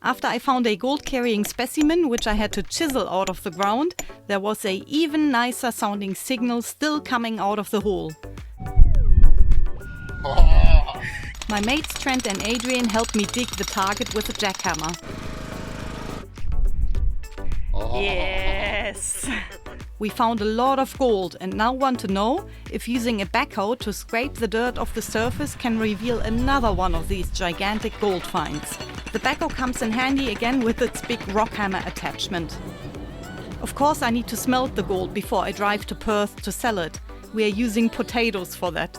After I found a gold-carrying specimen, which I had to chisel out of the ground, there was a even nicer sounding signal still coming out of the hole. My mates Trent and Adrian helped me dig the target with a jackhammer. Yes! We found a lot of gold and now want to know if using a backhoe to scrape the dirt off the surface can reveal another one of these gigantic gold finds. The backhoe comes in handy again with its big rock hammer attachment. Of course, I need to smelt the gold before I drive to Perth to sell it. We are using potatoes for that.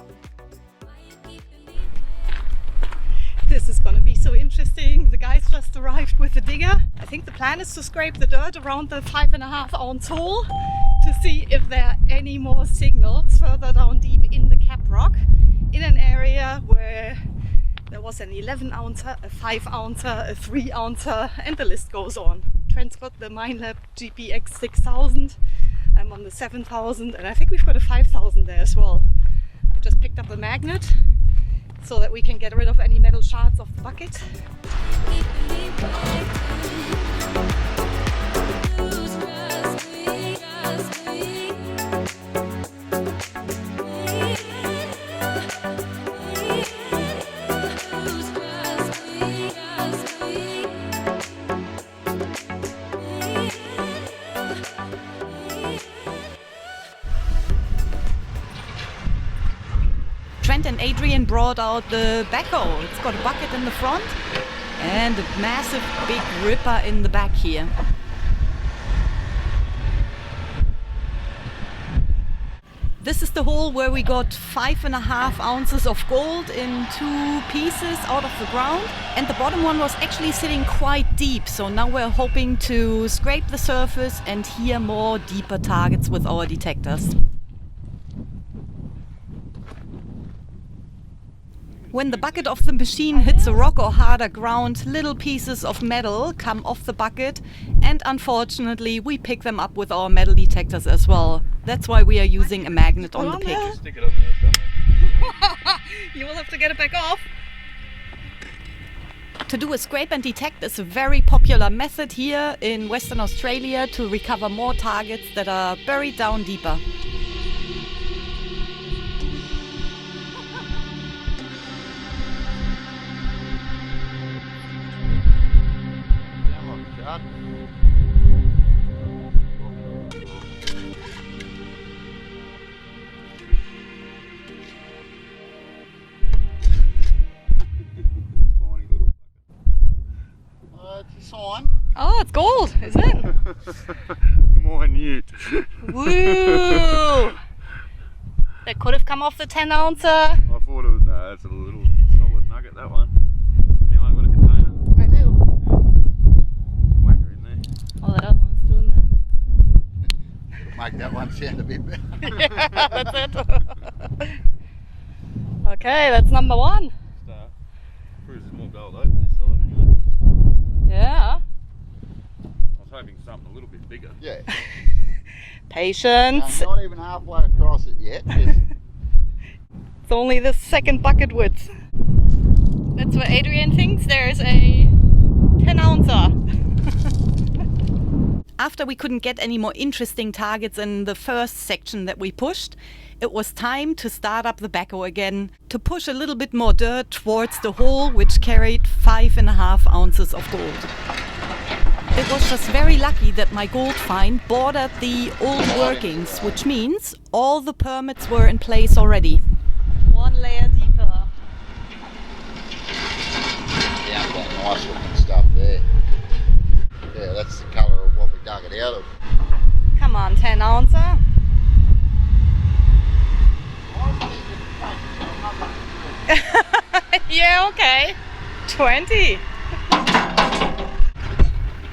This is gonna be so interesting. The guys just arrived with the digger. I think the plan is to scrape the dirt around the 5.5 ounce hole to see if there are any more signals further down deep in the cap rock in an area where there was an 11 ouncer, a 5 ouncer, a 3 ouncer, and the list goes on. Trent's got the Minelab GPX 6000. I'm on the 7000 and I think we've got a 5000 there as well. I just picked up a magnet so that we can get rid of any metal shards off the bucket. Trent and Adrian brought out the backhoe. It's got a bucket in the front and a massive big ripper in the back here. This is the hole where we got 5.5 ounces of gold in 2 pieces out of the ground, and the bottom one was actually sitting quite deep, so now we're hoping to scrape the surface and hear more deeper targets with our detectors. When the bucket of the machine hits a rock or harder ground, little pieces of metal come off the bucket, and unfortunately we pick them up with our metal detectors as well. That's why we are using a magnet on the pick. Stick it up there somewhere. You will have to get it back off. To do a scrape and detect is a very popular method here in Western Australia to recover more targets that are buried down deeper. Sign. Oh, it's gold, is it? Minute. Woo! That could have come off the 10 ouncer. I thought it was, no, that's a little solid nugget, that one. Anyone got a container? I do. Whack her in there. Oh, that other one's still in there. Make that one sound a bit better. Yeah, that's it. Okay, that's number 1. Proves there's more gold over this side anyway. Yeah. I was hoping something a little bit bigger. Yeah. Patience. I'm not even halfway across it yet. It's only the second bucket width. That's what Adrian thinks. There's a 10 ouncer. After we couldn't get any more interesting targets in the first section that we pushed, it was time to start up the backhoe again to push a little bit more dirt towards the hole which carried 5.5 ounces of gold. It was just very lucky that my gold find bordered the old workings, which means all the permits were in place already. One layer deeper. Yeah, I've got nice looking stuff there. Yeah, that's the colour of what we dug it out of. Come on, 10 ouncer. Yeah, okay. 20.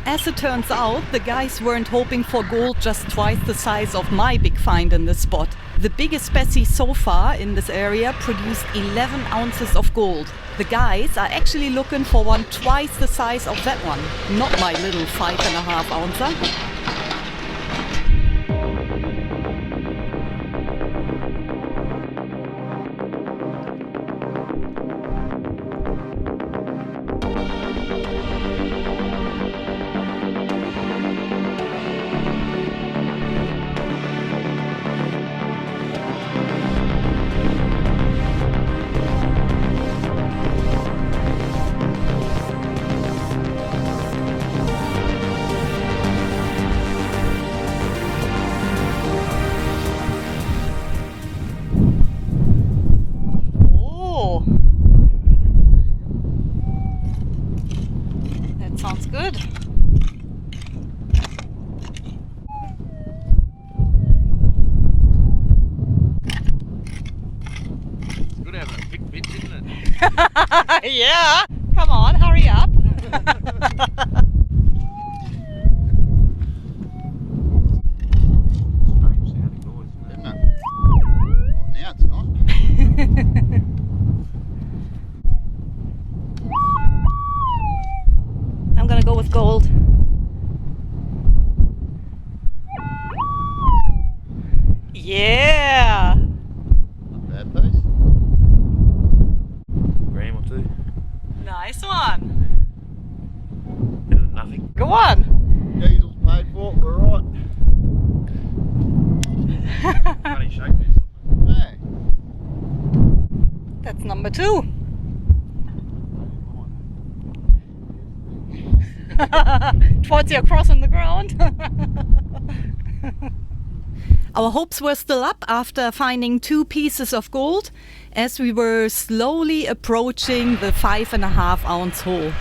As it turns out, the guys weren't hoping for gold just twice the size of my big find in this spot. The biggest specie so far in this area produced 11 ounces of gold. The guys are actually looking for one twice the size of that one, not my little 5.5 ouncer. That sounds good. It's good having a big bitch, isn't it? Yeah, come on, hurry up. Strange sounding noise, isn't it? Isn't it? Well, now it's not. I'm gonna go with gold. Yeah! Not bad piece. Gram or two. Nice one. Better than nothing. Go on. Diesel's paid for, we're right. Funny shape this, wasn't Hey. That's number 2. Towards your cross on the ground. Our hopes were still up after finding 2 pieces of gold as we were slowly approaching the 5.5 ounce hole.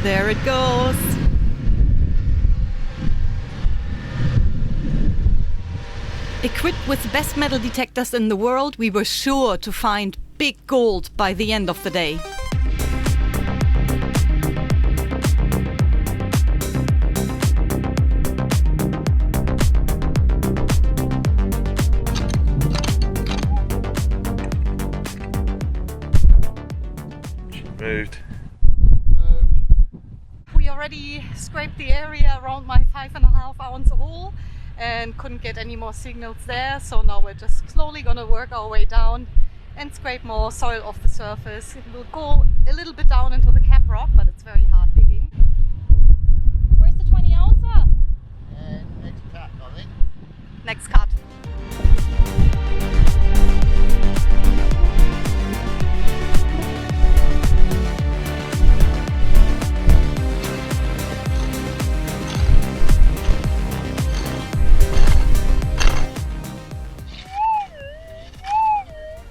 There it goes. Equipped with the best metal detectors in the world, we were sure to find big gold by the end of the day. it? Moved. We already scraped the area around my 5.5 ounce hole and couldn't get any more signals there, so now we're just slowly gonna work our way down and scrape more soil off the surface. We'll go a little bit down into the cap rock, but it's very hard digging. Where's the 20 ouncer? And next cut, I think. Next cut.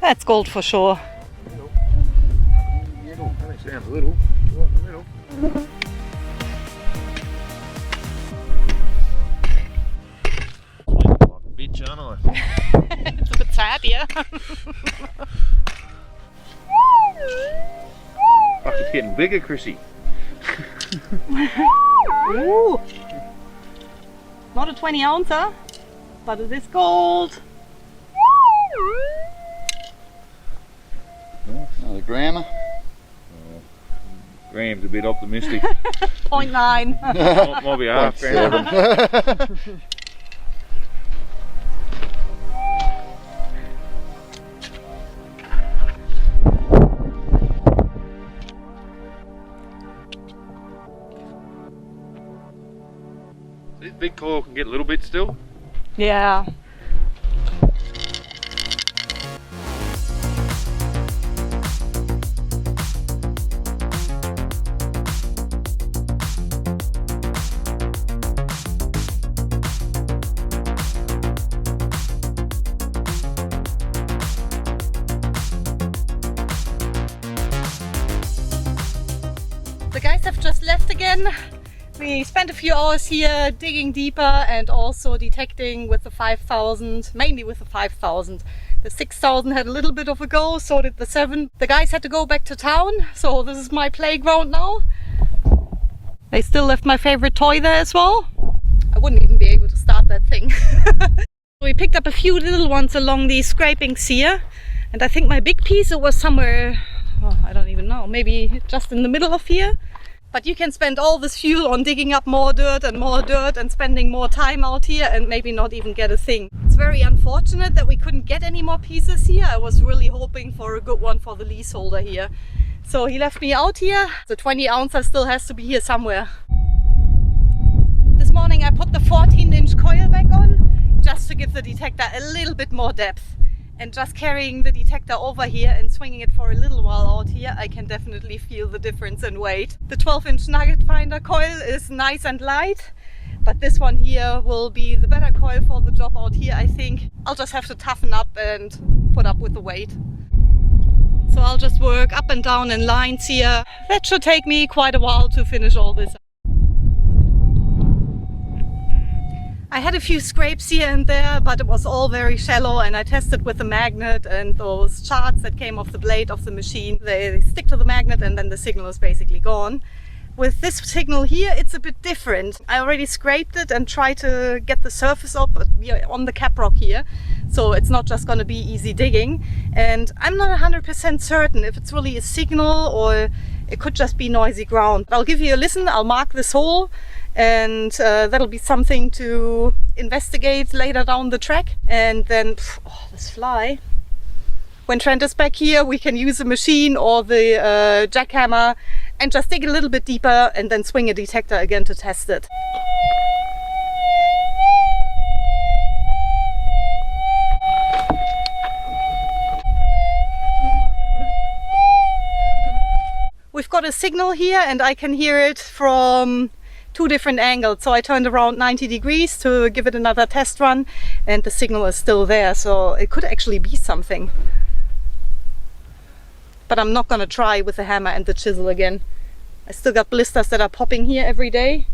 That's gold for sure. Middle. That sounds a little. Right in the middle. Like a bitch, aren't I? It's a bit sad, yeah. Fuck, it's getting bigger, Chrissy. Ooh. Not a 20 ouncer, but it is gold. Another grammer. Graham's a bit optimistic. 0.9. Might be half gram. 0.7. This big coil can get a little bit still. Yeah. The guys have just left again. We spent a few hours here digging deeper and also detecting with the 5,000, mainly with the 5,000. The 6,000 had a little bit of a go, so did the 7. The guys had to go back to town, so this is my playground now. They still left my favorite toy there as well. I wouldn't even be able to start that thing. We picked up a few little ones along these scrapings here, and I think my big piece, it was somewhere, oh, I don't even know, maybe just in the middle of here. But you can spend all this fuel on digging up more dirt and spending more time out here and maybe not even get a thing. It's very unfortunate that we couldn't get any more pieces here. I was really hoping for a good one for the leaseholder here. So he left me out here. The 20 ouncer still has to be here somewhere. This morning I put the 14-inch coil back on just to give the detector a little bit more depth. And just carrying the detector over here and swinging it for a little while out here, I can definitely feel the difference in weight. The 12-inch nugget finder coil is nice and light, But this one here will be the better coil for the job out here, I think. I'll just have to toughen up and put up with the weight. So I'll just work up and down in lines here. That should take me quite a while to finish all this. I had a few scrapes here and there, but it was all very shallow, and I tested with the magnet and those charts that came off the blade of the machine. They stick to the magnet and then the signal is basically gone. With this signal here, it's a bit different. I already scraped it and tried to get the surface up on the cap rock here. So it's not just going to be easy digging. And I'm not 100% certain if it's really a signal or it could just be noisy ground. I'll give you a listen, I'll mark this hole, and that'll be something to investigate later down the track. And then, oh, this fly. When Trent is back here, we can use the machine or the jackhammer and just dig a little bit deeper and then swing a detector again to test it. We've got a signal here and I can hear it from 2 different angles. So I turned around 90 degrees to give it another test run and the signal is still there. So it could actually be something. But I'm not going to try with the hammer and the chisel again. I still got blisters that are popping here every day.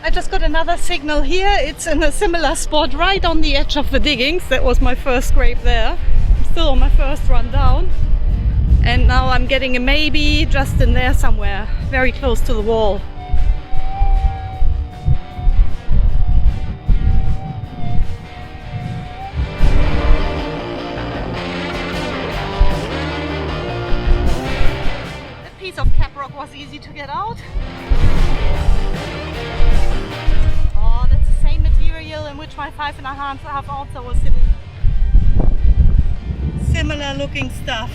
I just got another signal here. It's in a similar spot right on the edge of the diggings. That was my first scrape there. I'm still on my first run down. And now I'm getting a maybe just in there somewhere, very close to the wall. Of cap rock was easy to get out. Oh, that's the same material in which my 5.5 also was sitting. Similar looking stuff.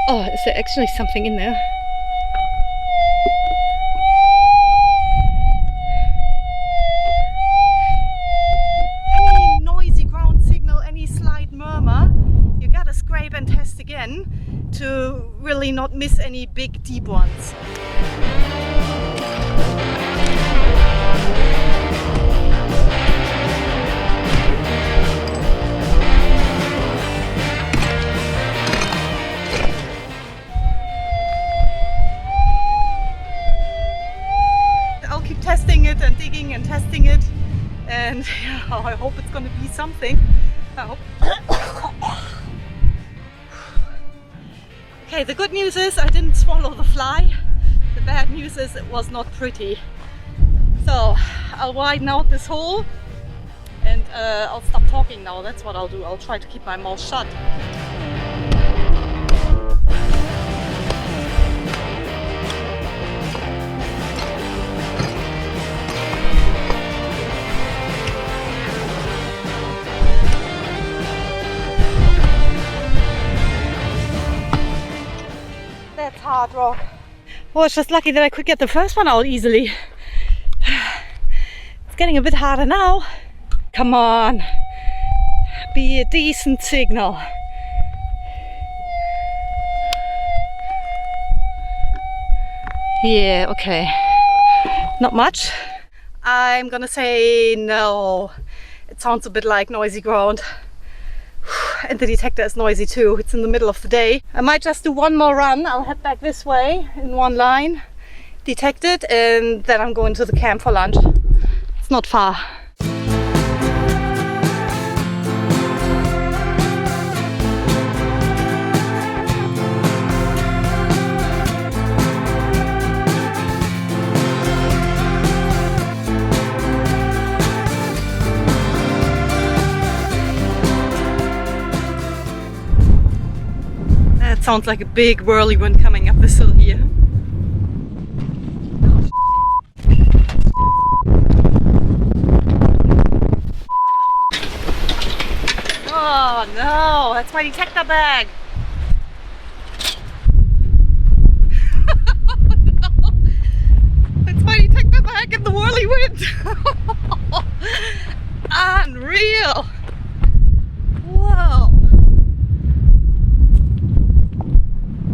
Oh, is there actually something in there? Any noisy ground signal, any slight murmur, you gotta scrape and test again to really not miss any big deep ones. Testing it and digging and testing it, and yeah, I hope it's going to be something. I hope. Okay, the good news is I didn't swallow the fly. The bad news is it was not pretty. So I'll widen out this hole and I'll stop talking now. That's what I'll do. I'll try to keep my mouth shut. That's hard rock. Well, it's just lucky that I could get the first one out easily. It's getting a bit harder now. Come on, be a decent signal. Yeah, okay. Not much. I'm gonna say no. It sounds a bit like noisy ground. And the detector is noisy too. It's in the middle of the day. I might just do one more run. I'll head back this way in one line, detect it, and then I'm going to the camp for lunch. It's not far. Sounds like a big whirlwind coming up this hill here. Oh, Oh no, that's my detector bag. Oh, no. That's my detector bag in the whirlwind. Unreal. Whoa.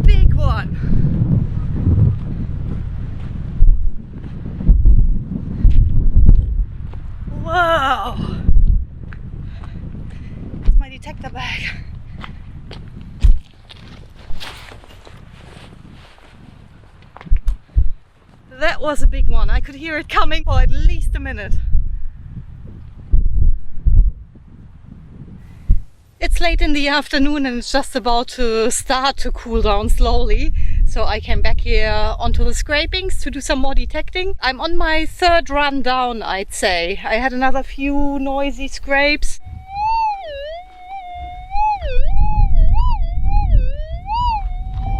Big one. Whoa. It's my detector bag. That was a big one. I could hear it coming for at least a minute. It's late in the afternoon and it's just about to start to cool down slowly. So I came back here onto the scrapings to do some more detecting. I'm on my third run down, I'd say. I had another few noisy scrapes.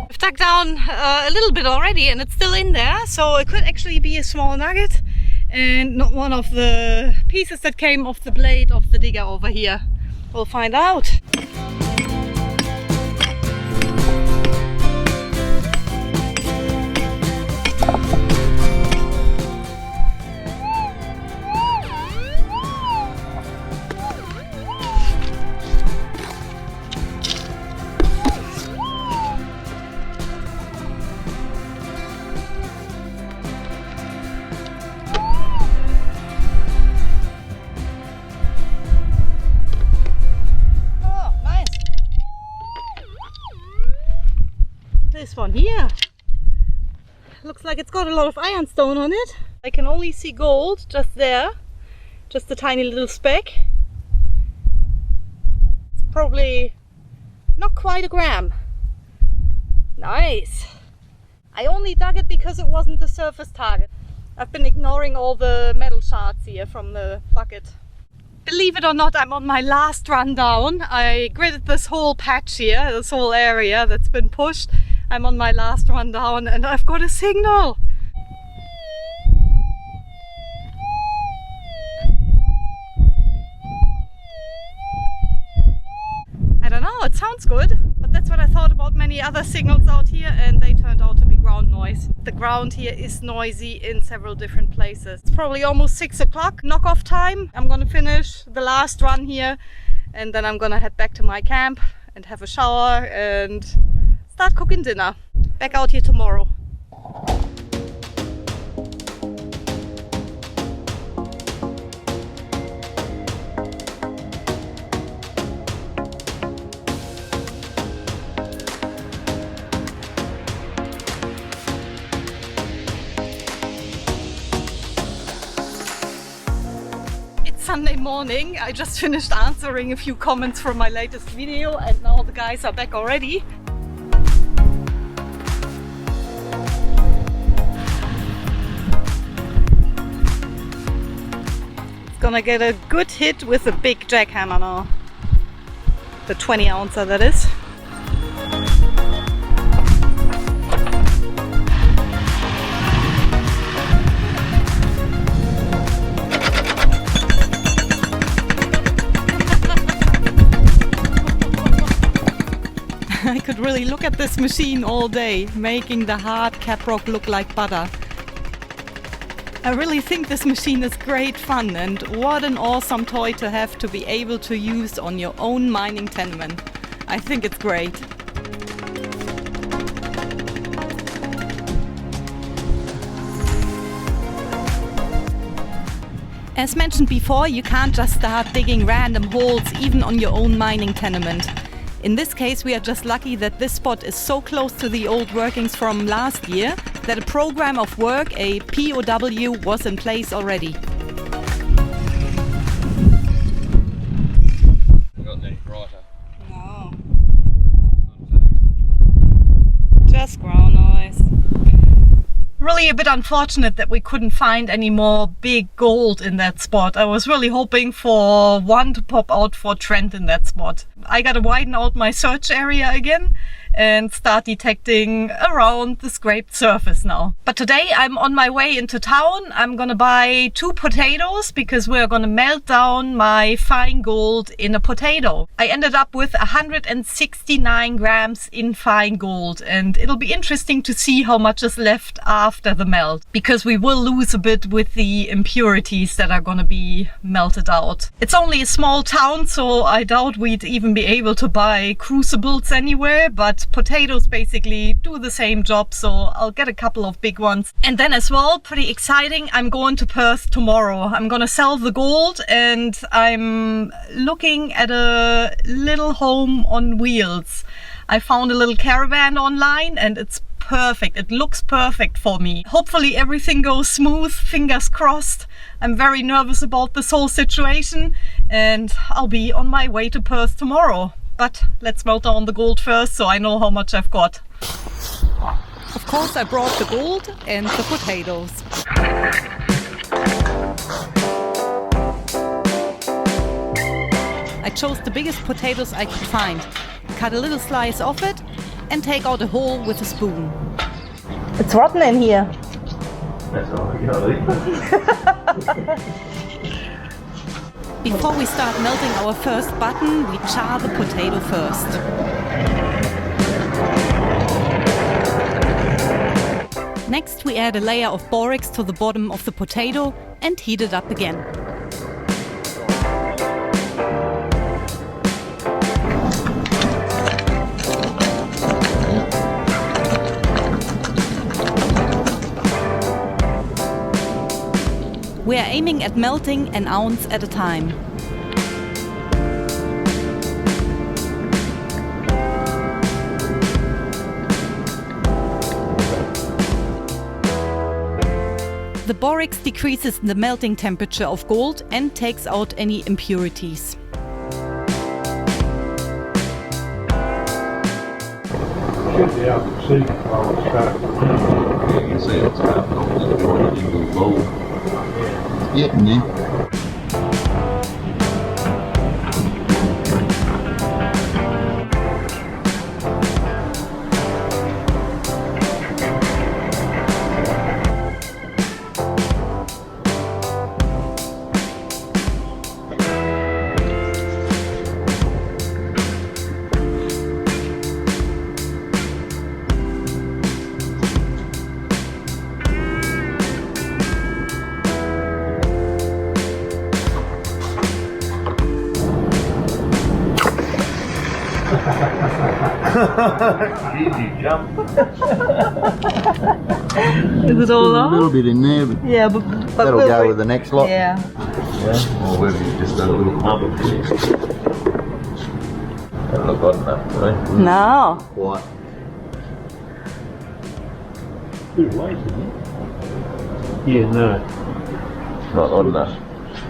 I've dug down a little bit already and it's still in there, so it could actually be a small nugget and not one of the pieces that came off the blade of the digger over here. We'll find out. This one here looks like it's got a lot of ironstone on it. I can only see gold just there, just a tiny little speck. It's probably not quite a gram. Nice. I only dug it because it wasn't the surface target. I've been ignoring all the metal shards here from the bucket. Believe it or not, I'm on my last run down. I gridded this whole patch here, this whole area that's been pushed. I'm on my last run down and I've got a signal. I don't know, it sounds good, but that's what I thought about many other signals out here and they turned out to be ground noise. The ground here is noisy in several different places. It's probably almost 6 o'clock, knock-off time. I'm gonna finish the last run here and then I'm gonna head back to my camp and have a shower and start cooking dinner. Back out here tomorrow. It's Sunday morning. I just finished answering a few comments from my latest video and now the guys are back already. Gonna get a good hit with a big jackhammer now. The 20 ouncer that is. I could really look at this machine all day, making the hard cap rock look like butter. I really think this machine is great fun and what an awesome toy to have to be able to use on your own mining tenement. I think it's great. As mentioned before, you can't just start digging random holes even on your own mining tenement. In this case, we are just lucky that this spot is so close to the old workings from last year that a program of work, a POW, was in place already. We got any brighter? No. Just ground noise. Really a bit unfortunate that we couldn't find any more big gold in that spot. I was really hoping for one to pop out for Trent in that spot. I gotta widen out my search area again and start detecting around the scraped surface now. But today I'm on my way into town. I'm gonna buy 2 potatoes because we're gonna melt down my fine gold in a potato. I ended up with 169 grams in fine gold, and it'll be interesting to see how much is left after the melt, because we will lose a bit with the impurities that are gonna be melted out. It's only a small town, so I doubt we'd even be able to buy crucibles anywhere, but potatoes basically do the same job, so I'll get a couple of big ones. And then as well, pretty exciting, I'm going to Perth tomorrow. I'm gonna sell the gold, and I'm looking at a little home on wheels. I found a little caravan online and it's perfect. It looks perfect for me. Hopefully everything goes smooth, fingers crossed. I'm very nervous about this whole situation, and I'll be on my way to Perth tomorrow. But let's melt down the gold first so I know how much I've got. Of course I brought the gold and the potatoes. I chose the biggest potatoes I could find, cut a little slice off it and take out a hole with a spoon. It's rotten in here. That's all you gotta eat. Before we start melting our first button, we char the potato first. Next we add a layer of borax to the bottom of the potato and heat it up again. We are aiming at melting an ounce at a time. The borax decreases the melting temperature of gold and takes out any impurities. Should be able to see while it's starting. You can see it's about into the bowl. Yeah, yeah. Easy jump. Is it all A little bit in there, but Yeah, but that'll go with the next lot. Yeah. Yeah, or whether you just done a little bump of it. Don't look odd enough, right? No. Quite. Good weight, isn't it? Yeah, no. Not odd enough.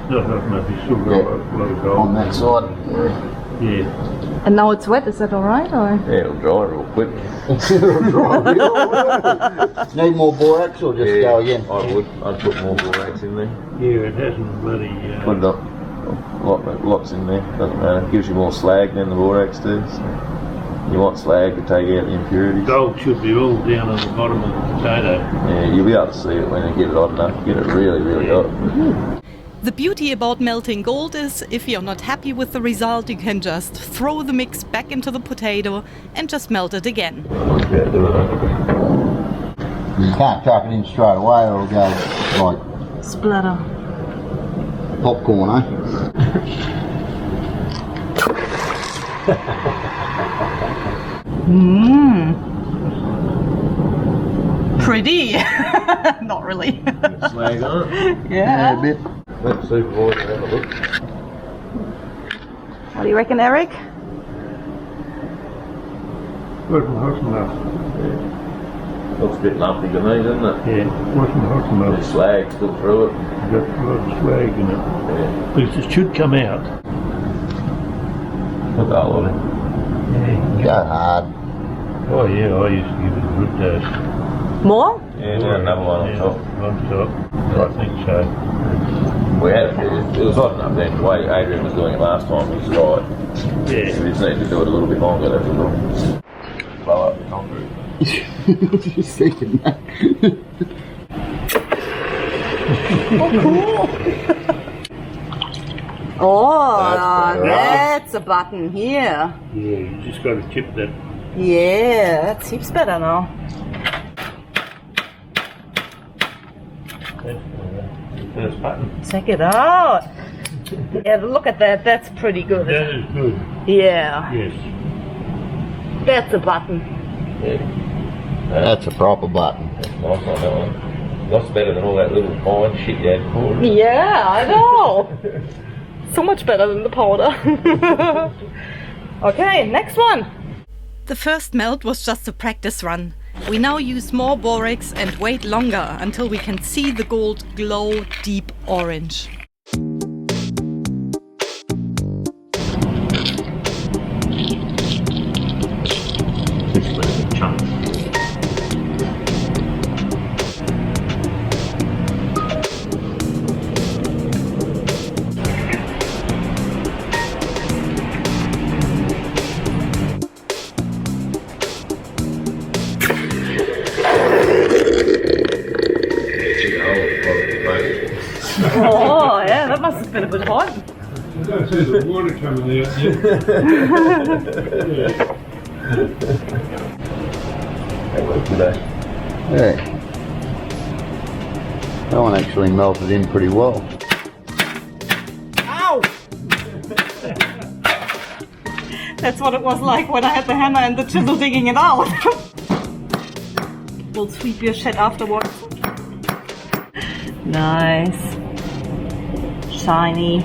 Not enough. He's still got a lot of gold. On that side. Yeah. And now it's wet, is that alright? Or? Yeah, it'll dry real quick. Need more borax or just go again? I would. I'd put more borax in there. Yeah, it hasn't bloody... Put lots in there. Doesn't matter. Gives you more slag than the borax does. You want slag to take out the impurities. gold should be all down on the bottom of the potato. Yeah, you'll be able to see it when you get it hot enough. Get it really, really hot. The beauty about melting gold is, if you're not happy with the result, you can just throw the mix back into the potato and just melt it again. You can't chuck it in straight away or it'll go like Splatter. popcorn, eh? Pretty. Not really. Slag on it. Yeah, a bit. Let the supervisor have a look. What do you reckon, Eric? Wasn't hot enough. Looks a bit lumpy to me, doesn't it? Yeah, wasn't hot There's enough. slag still through it. Got a lot of slag in it. Yeah. But it should come out. Put that on it. Yeah. Go hard. Oh yeah, I used to give it a good dose. More? Yeah, we had another one on top. On top. I think so. We had it was hot enough then. The way Adrian was doing it last time was right. Yeah. So we just need to do it a little bit longer, that's all. Blow up the concrete. Just thinking that. Oh, That's that's a button here. Yeah, you just got to chip that. Yeah, that seems better now. That's the first button. Check it out. Yeah, look at that. That's pretty good. That is good. Yeah, Yes. that's a button. Yeah. That's a proper button. That's nice on that one. Lots better than all that little fine shit you had before. Yeah, I know. So much better than the powder. Okay, next one. The first melt was just a practice run. We now use more borax and wait longer until we can see the gold glow deep orange. Chunks. Oh, yeah, that must have been a bit hot. I don't see the water coming out yet. That worked today. Yeah. That one actually melted in pretty well. Ow! That's what it was like when I had the hammer and the chisel digging it out. We'll sweep your shit afterwards. Nice. Shiny.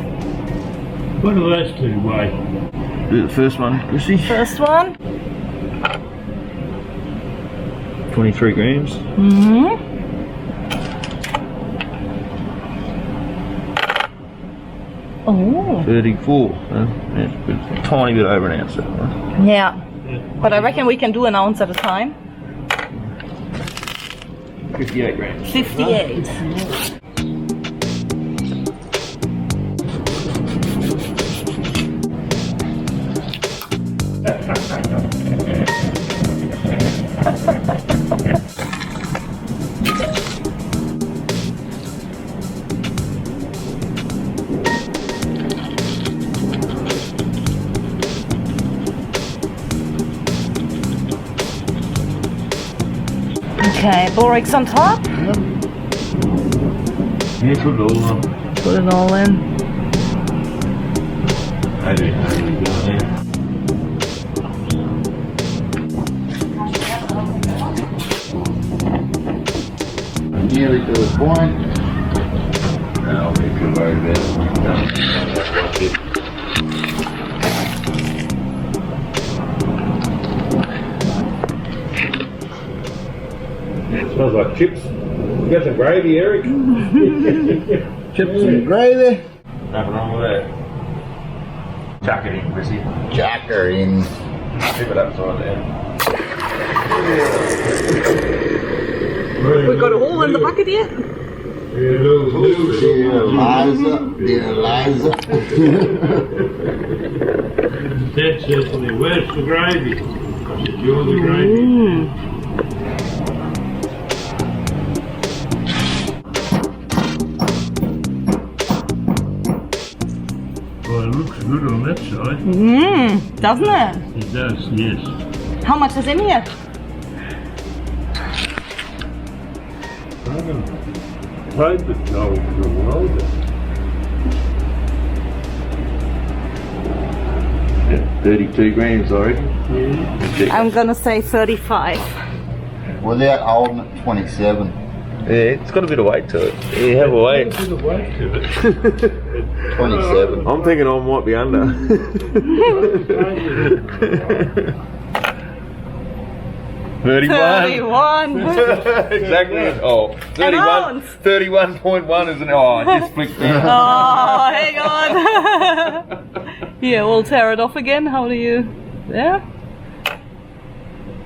What do those two weigh? Do the first one, Chrissy. First one. 23 grams. Mm-hmm. Oh. 34. That's a tiny bit over an ounce. That one. Yeah. But I reckon we can do an ounce at a time. 58 grams. 58. Okay, borax on top. Yeah, put it all on. Put it all in. I do. Nearly to the point. I'll be too worried about it. Smells like chips. You got some gravy, Eric? Chips and gravy. Nothing wrong with that. Chuck it in, Chrissy. Jacker in. Tip it upside down. We got a hole in the bucket yet? Eliza. Dad says to me, where's the gravy? I said, you're the gravy. Well, it looks good on that side. Doesn't it? It does, yes. How much is in here? I haven't played with gold for a while, but 32 grams, I reckon. yeah. I'm gonna say 35. Without holding it, 27. Yeah, it's got a bit of weight to it. Yeah, have a weight. There's a bit of weight to it. 27. I'm thinking I might be under. 31. 31. Exactly. Oh, 31. ounce. 31.1 is an. Oh, I just flicked down. Oh, hang on. Here, we'll tear it off again. How do you? Yeah.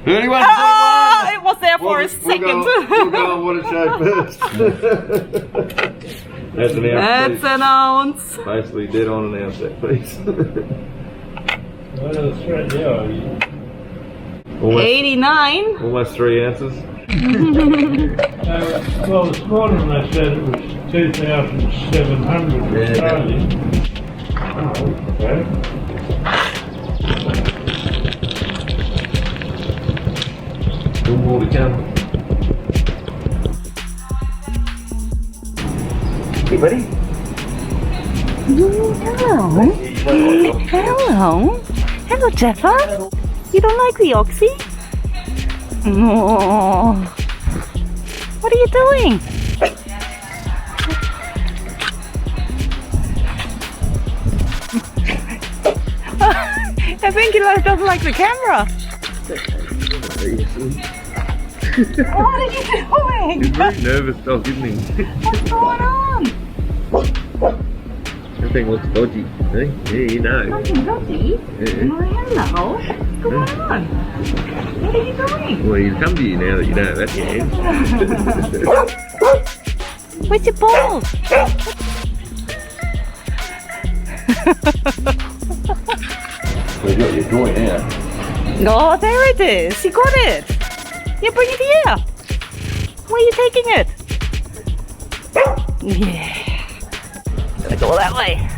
31.1. Oh, it it was there for a second. We'll go on what it showed first. That's an ounce. That's an ounce. Basically dead on an ounce that piece. Well, that's right, yeah. Almost, 89. almost 3 ounces. Well, this morning they said it was 2,700 Australian. Oh, okay. Still more to come. Hey, buddy. Hello. Hello. Hello, Jeffa. You don't like the oxy? Oh. What are you doing? I think he doesn't like the camera. What are you doing? He's very nervous dog, isn't he? What's going on? Everything looks dodgy. Hey? Yeah, you know. Something dodgy? Yeah. Oh, hello. What's going on? What are you doing? Well, he's come to you now that you know that yet. Where's your ball? Well, you got your joint now. Oh, there it is. You got it. Yeah, bring it here. Where are you taking it? Yeah. Gotta go that way.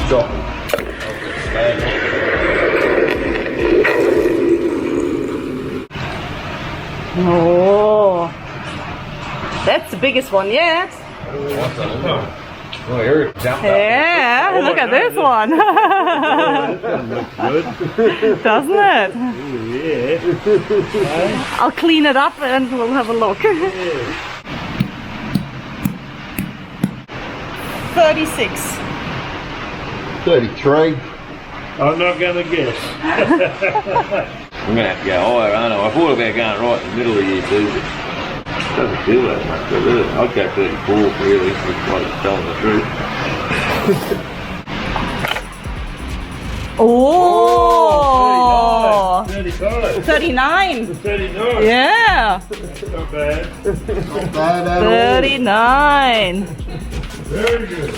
Stop. Oh, that's the biggest one yet. Oh, Eric jumped Yeah, look at this one. Doesn't it? Yeah. I'll clean it up and we'll have a look. 36. 33. I'm not going to guess. I'm going to have to go higher, aren't I? I thought about going right in the middle of year 2, but it doesn't feel that much, does it? I'd go 34, really, if I'm telling the truth. Oh! 35. 39. 39. Yeah. Not bad. Not bad at 39. Very good.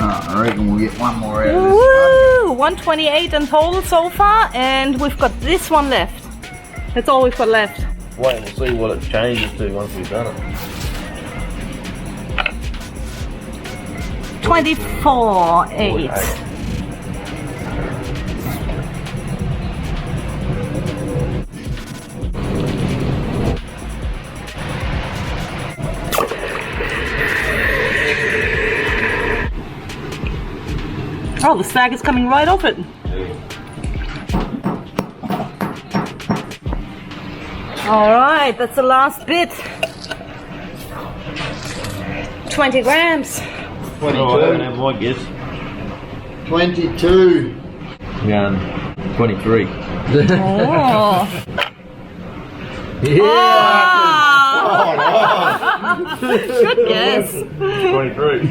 all. I reckon we'll get one more out of this. Woo! 128 in total so far, and we've got this one left. That's all we've got left. Wait and we'll see what it changes to once we've done it. 24.8. Oh, the stag is coming right off it. All right, that's the last bit. 20 grams. 22. Oh, I haven't had my guess. 22. Yeah, 23. Oh. Yeah! Oh. Good guess. 23.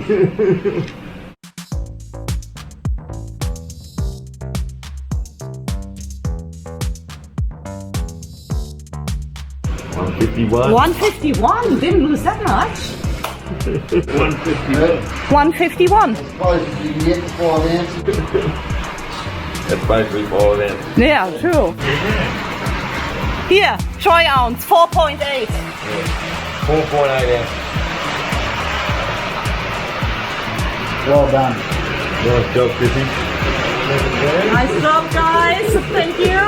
151. 151. Didn't lose that much. 151. 151. Close as you can get to 5 ounces. That's basically 5 ounces. Yeah, true. Here, try ounce, 4.8. 4.8 ounces. Well done. Nice job, Chrissy. Nice job, guys. Thank you.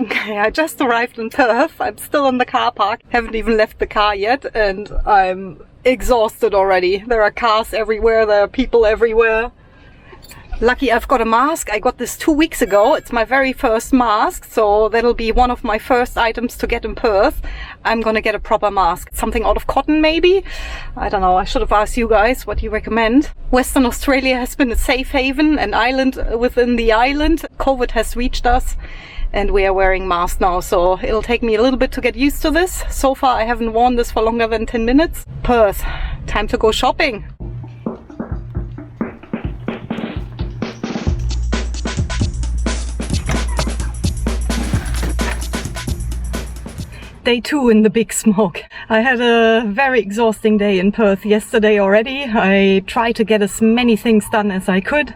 Okay, I just arrived in Perth. I'm still in the car park. Haven't even left the car yet, and I'm exhausted already. There are cars everywhere. There are people everywhere. Lucky I've got a mask. I got this 2 weeks ago. It's my very first mask, so that'll be one of my first items to get in Perth. I'm gonna get a proper mask. Something out of cotton, maybe? I don't know. I should have asked you guys what you recommend. Western Australia has been a safe haven, an island within the island. COVID has reached us, and we are wearing masks now, so it'll take me a little bit to get used to this. So far I haven't worn this for longer than 10 minutes. Perth, time to go shopping. Day 2 in the big smoke. I had a very exhausting day in Perth yesterday already. I tried to get as many things done as I could,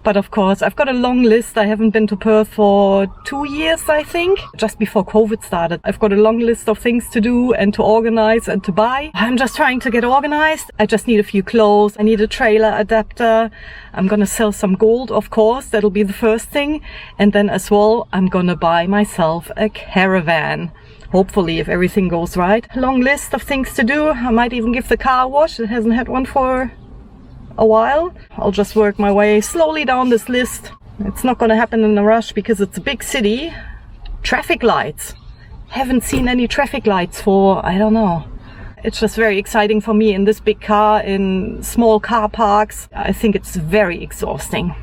but of course I've got a long list. I haven't been to Perth for 2 years, I think, just before COVID started. I've got a long list of things to do and to organize and to buy. I'm just trying to get organized. I just need a few clothes. I need a trailer adapter. I'm gonna sell some gold, of course. That'll be the first thing. And then as well, I'm gonna buy myself a caravan. Hopefully, if everything goes right. Long list of things to do. I might even give the car a wash. It hasn't had one for a while. I'll just work my way slowly down this list. It's not gonna happen in a rush because it's a big city. Traffic lights. Haven't seen any traffic lights for, I don't know. It's just very exciting for me in this big car, in small car parks. I think it's very exhausting.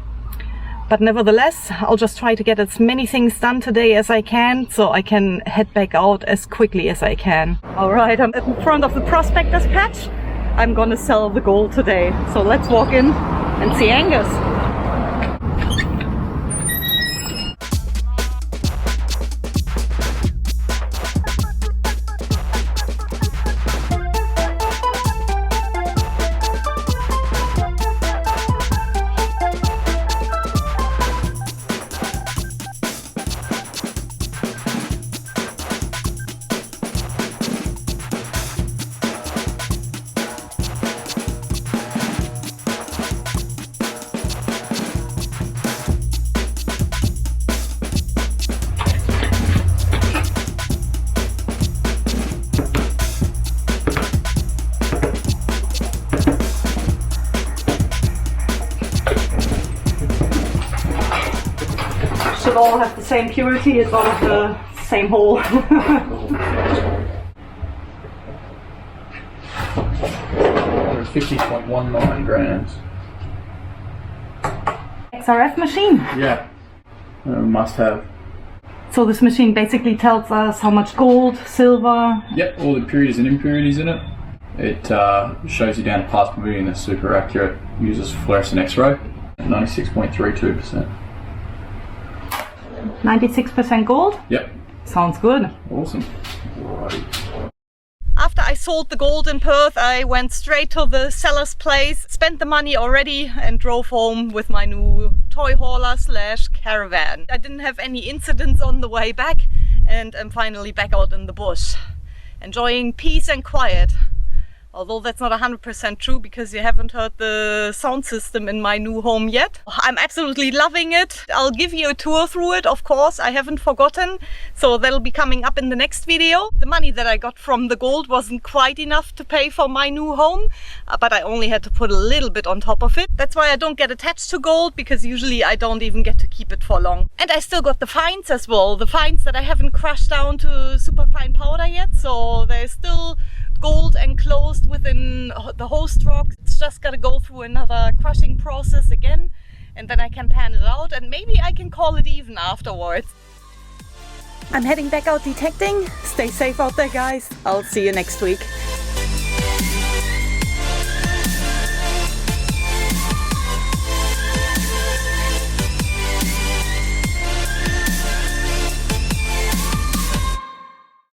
But nevertheless, I'll just try to get as many things done today as I can, so I can head back out as quickly as I can. Alright, I'm in front of the prospectors patch. I'm gonna sell the gold today. So let's walk in and see Angus. Should all have the same purity, it's all of the same hole. There's 50.19 grams. XRF machine. Yeah, must have. So this machine basically tells us how much gold, silver. Yep, all the impurities and impurities in it. It shows you down to parts per million. That's super accurate. Uses fluorescent X-ray. 96.32%. 96% gold? Yep. Sounds good. Awesome. After I sold the gold in Perth, I went straight to the seller's place, spent the money already and drove home with my new toy hauler / caravan. I didn't have any incidents on the way back and I'm finally back out in the bush, enjoying peace and quiet. Although that's not 100% true because you haven't heard the sound system in my new home yet. I'm absolutely loving it. I'll give you a tour through it, of course, I haven't forgotten. So that'll be coming up in the next video. The money that I got from the gold wasn't quite enough to pay for my new home, but I only had to put a little bit on top of it. That's why I don't get attached to gold, because usually I don't even get to keep it for long. And I still got the fines as well. The fines that I haven't crushed down to super fine powder yet, so there's still gold enclosed within the host rock. It's just got to go through another crushing process again, and then I can pan it out and maybe I can call it even afterwards. I'm heading back out detecting. Stay safe out there, guys. I'll see you next week.